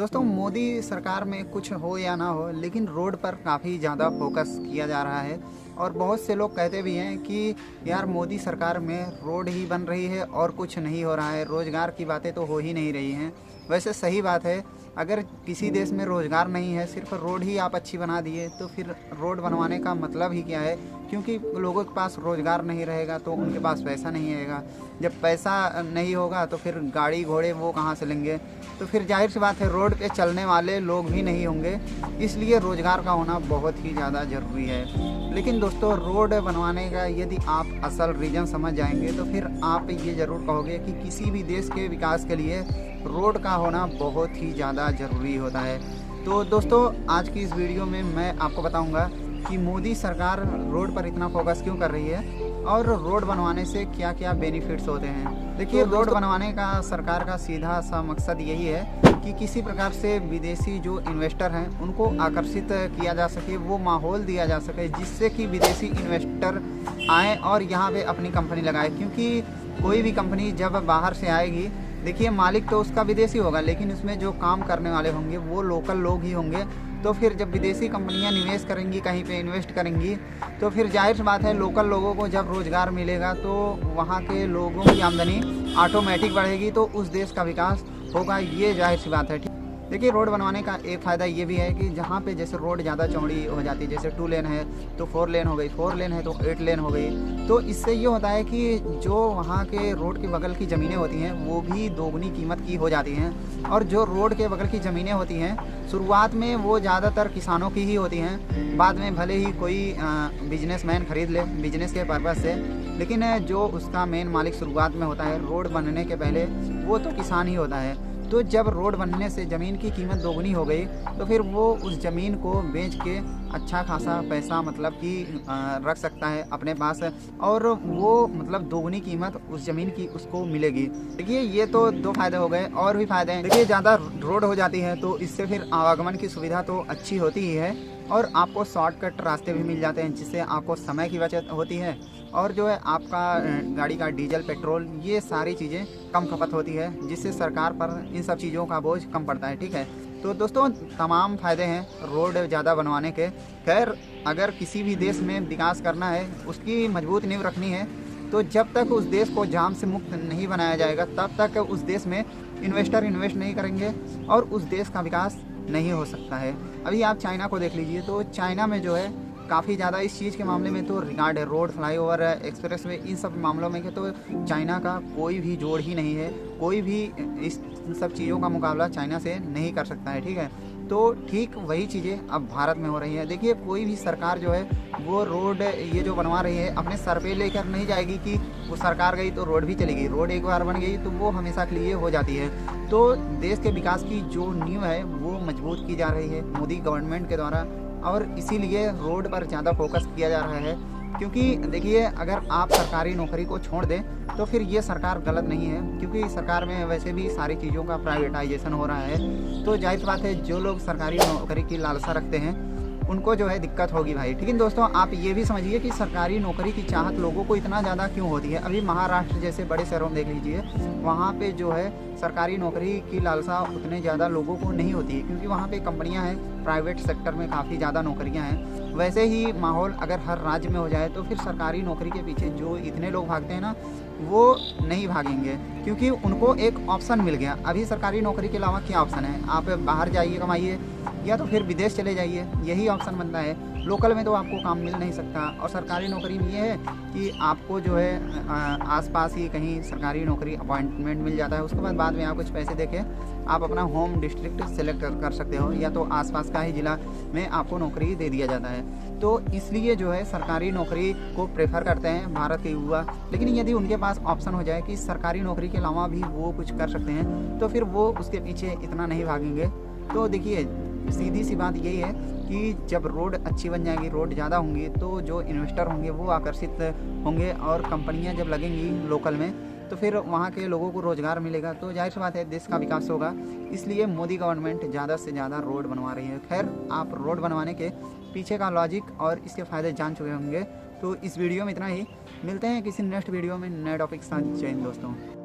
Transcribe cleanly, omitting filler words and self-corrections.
दोस्तों मोदी सरकार में कुछ हो या ना हो, लेकिन रोड पर काफ़ी ज़्यादा फोकस किया जा रहा है। और बहुत से लोग कहते भी हैं कि यार मोदी सरकार में रोड ही बन रही है और कुछ नहीं हो रहा है, रोज़गार की बातें तो हो ही नहीं रही हैं। वैसे सही बात है, अगर किसी देश में रोज़गार नहीं है, सिर्फ रोड ही आप अच्छी बना दिए तो फिर रोड बनवाने का मतलब ही क्या है। क्योंकि लोगों के पास रोज़गार नहीं रहेगा तो उनके पास पैसा नहीं आएगा। जब पैसा नहीं होगा तो फिर गाड़ी घोड़े वो कहाँ से लेंगे। तो फिर जाहिर सी बात है रोड पे चलने वाले लोग भी नहीं होंगे। इसलिए रोज़गार का होना बहुत ही ज़्यादा ज़रूरी है। लेकिन दोस्तों रोड बनवाने का यदि आप असल रीज़न समझ जाएंगे तो फिर आप ये ज़रूर कहोगे कि किसी भी देश के विकास के लिए रोड का होना बहुत ही ज़्यादा ज़रूरी होता है। तो दोस्तों आज की इस वीडियो में मैं आपको बताऊंगा कि मोदी सरकार रोड पर इतना फोकस क्यों कर रही है और रोड बनवाने से क्या क्या बेनिफिट्स होते हैं। देखिए रोड बनवाने का सरकार का सीधा सा मकसद यही है कि किसी प्रकार से विदेशी जो इन्वेस्टर हैं उनको आकर्षित किया जा सके, वो माहौल दिया जा सके जिससे कि विदेशी इन्वेस्टर आएँ और यहाँ पे अपनी कंपनी लगाए। क्योंकि कोई भी कंपनी जब बाहर से आएगी, देखिए मालिक तो उसका विदेशी होगा लेकिन उसमें जो काम करने वाले होंगे वो लोकल लोग ही होंगे। तो फिर जब विदेशी कंपनियां निवेश करेंगी, कहीं पे इन्वेस्ट करेंगी, तो फिर जाहिर सी बात है लोकल लोगों को जब रोज़गार मिलेगा तो वहाँ के लोगों की आमदनी ऑटोमेटिक बढ़ेगी, तो उस देश का विकास होगा। ये जाहिर सी बात है। देखिए रोड बनवाने का एक फ़ायदा ये भी है कि जहाँ पे जैसे रोड ज़्यादा चौड़ी हो जाती है, जैसे 2 लेन है तो 4 लेन हो गई, 4 लेन है तो 8 लेन हो गई। तो इससे ये होता है कि जो वहाँ के रोड के बगल की ज़मीनें होती हैं वो भी दोगुनी कीमत की हो जाती हैं। और जो रोड के बगल की ज़मीनें होती हैं शुरुआत में वो ज़्यादातर किसानों की ही होती हैं, बाद में भले ही कोई बिजनेसमैन ख़रीद ले बिजनेस के पर्पज़ से, लेकिन जो उसका मेन मालिक शुरुआत में होता है रोड बनने के पहले वो तो किसान ही होता है। तो जब रोड बनने से ज़मीन की कीमत दोगुनी हो गई तो फिर वो उस ज़मीन को बेच के अच्छा खासा पैसा मतलब कि रख सकता है अपने पास, और वो मतलब दोगुनी कीमत उस ज़मीन की उसको मिलेगी। देखिए ये तो 2 फ़ायदे हो गए, और भी फ़ायदे हैं। देखिए ज़्यादा रोड हो जाती है तो इससे फिर आवागमन की सुविधा तो अच्छी होती ही है, और आपको शॉर्टकट रास्ते भी मिल जाते हैं जिससे आपको समय की बचत होती है, और जो है आपका गाड़ी का डीजल पेट्रोल ये सारी चीज़ें कम खपत होती है, जिससे सरकार पर इन सब चीज़ों का बोझ कम पड़ता है। ठीक है, तो दोस्तों तमाम फ़ायदे हैं रोड ज़्यादा बनवाने के। खैर अगर किसी भी देश में विकास करना है, उसकी मजबूत नींव रखनी है, तो जब तक उस देश को जाम से मुक्त नहीं बनाया जाएगा तब तक उस देश में इन्वेस्टर इन्वेस्ट नहीं करेंगे और उस देश का विकास नहीं हो सकता है। अभी आप चाइना को देख लीजिए, तो चाइना में जो है काफ़ी ज़्यादा इस चीज़ के मामले में तो रिकॉर्ड है, रोड, फ्लाईओवर, एक्सप्रेस वे, इन सब मामलों में के तो चाइना का कोई भी जोड़ ही नहीं है। कोई भी इस सब चीज़ों का मुकाबला चाइना से नहीं कर सकता है। ठीक है, तो ठीक वही चीज़ें अब भारत में हो रही है। देखिए कोई भी सरकार जो है वो रोड ये जो बनवा रही है अपने सर पे लेकर नहीं जाएगी कि वो सरकार गई तो रोड भी चलेगी। रोड एक बार बन गई तो वो हमेशा के लिए हो जाती है। तो देश के विकास की जो नींव है वो मजबूत की जा रही है मोदी गवर्नमेंट के द्वारा, और इसीलिए रोड पर ज़्यादा फोकस किया जा रहा है। क्योंकि देखिए अगर आप सरकारी नौकरी को छोड़ दें तो फिर ये सरकार गलत नहीं है, क्योंकि सरकार में वैसे भी सारी चीज़ों का प्राइवेटाइजेशन हो रहा है। तो जाहिर सी बात है जो लोग सरकारी नौकरी की लालसा रखते हैं उनको जो है दिक्कत होगी भाई। ठीक है दोस्तों, आप ये भी समझिए कि सरकारी नौकरी की चाहत लोगों को इतना ज़्यादा क्यों होती है। अभी महाराष्ट्र जैसे बड़े शहरों में देख लीजिए, वहाँ पे जो है सरकारी नौकरी की लालसा उतने ज़्यादा लोगों को नहीं होती है, क्योंकि वहाँ पे कंपनियाँ हैं, प्राइवेट सेक्टर में काफ़ी ज़्यादा नौकरियाँ हैं। वैसे ही माहौल अगर हर राज्य में हो जाए तो फिर सरकारी नौकरी के पीछे जो इतने लोग भागते हैं ना वो नहीं भागेंगे, क्योंकि उनको एक ऑप्शन मिल गया। अभी सरकारी नौकरी के अलावा क्या ऑप्शन है, आप बाहर जाइए कमाइए या तो फिर विदेश चले जाइए, यही ऑप्शन बनता है। लोकल में तो आपको काम मिल नहीं सकता, और सरकारी नौकरी में ये है कि आपको जो है आसपास ही कहीं सरकारी नौकरी अपॉइंटमेंट मिल जाता है। उसके बाद में आप कुछ पैसे देके आप अपना होम डिस्ट्रिक्ट सेलेक्ट कर सकते हो, या तो आसपास का ही ज़िला में आपको नौकरी दे दिया जाता है। तो इसलिए जो है सरकारी नौकरी को प्रेफर करते हैं भारत के युवा। लेकिन यदि उनके पास ऑप्शन हो जाए कि सरकारी नौकरी के अलावा भी वो कुछ कर सकते हैं तो फिर वो उसके पीछे इतना नहीं भागेंगे। तो देखिए सीधी सी बात यही है कि जब रोड अच्छी बन जाएगी, रोड ज़्यादा होंगी, तो जो इन्वेस्टर होंगे वो आकर्षित होंगे, और कंपनियां जब लगेंगी लोकल में तो फिर वहाँ के लोगों को रोज़गार मिलेगा, तो जाहिर सी बात है देश का विकास होगा। इसलिए मोदी गवर्नमेंट ज़्यादा से ज़्यादा रोड बनवा रही है। खैर आप रोड बनवाने के पीछे का लॉजिक और इसके फ़ायदे जान चुके होंगे। तो इस वीडियो में इतना ही, मिलते हैं किसी नेक्स्ट वीडियो में नए टॉपिक के साथ। जय हिंद दोस्तों।